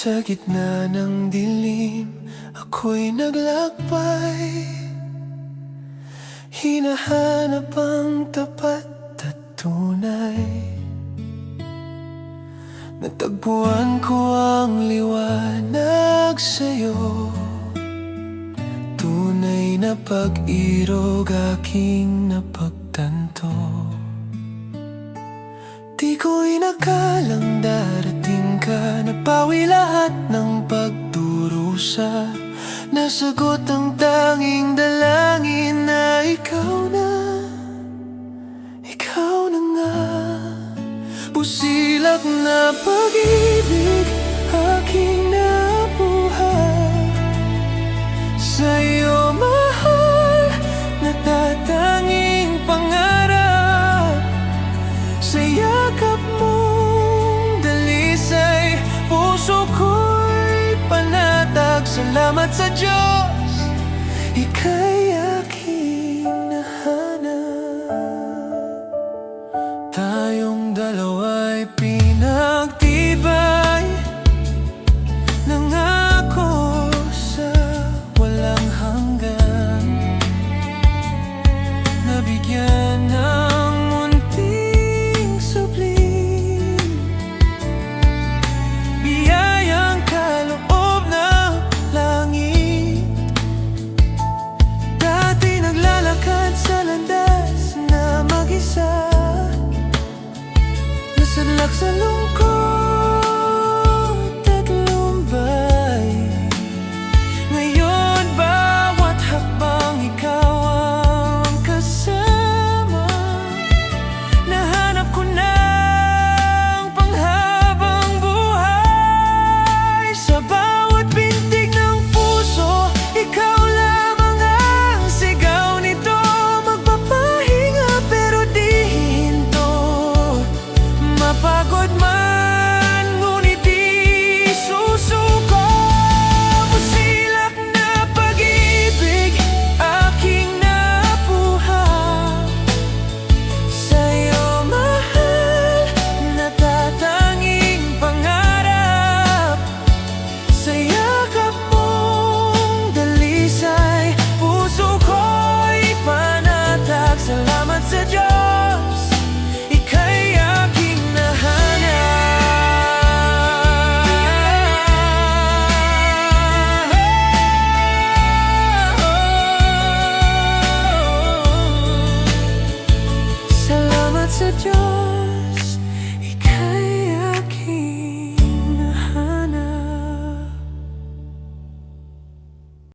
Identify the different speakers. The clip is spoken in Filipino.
Speaker 1: Sa gitna ng dilim, ako'y naglakbay. Hinahanap ang tapat at tunay. Natagpuan ko ang liwanag sa'yo. Tunay na pag-irog aking napagtanto. Di ko inakalang darating ka, napawi lahat ng pagdurusa. Nasagot ang tanging dalangin na ikaw na nga. Busilak na pag-ibig aking nabuhay. Sa'yo mahal, natatanging pangarap. Sa yakap mong dalisay, puso ko'y panatag. Salamat sa Diyos, ika'y aking nahanap. Tayong dalawa'y pinagtibay, nangako sa walang hanggan. Nabigyan ng munting sublim, biyayang kaloob ng langit. Dati naglalakad sa landas na mag-isa, nasadlak sa lungkot at lumbay. Ngayon bawat hakbang ikaw ang kasama. Nahanap ko na ang panghabang buhay. Sa bawat bintig ng puso, ikaw lamang ang sigaw nito. Magpapahinga pero di hinto, mapagod man, ngunit di susuko. Busilak na pag-ibig aking nabuhay. Sa'yo mahal, natatanging pangarap. Sa yakap mong dalisay, puso ko'y panatag. Salamat sa Diyos, ika'y aking nahanap. Salamat sa Diyos.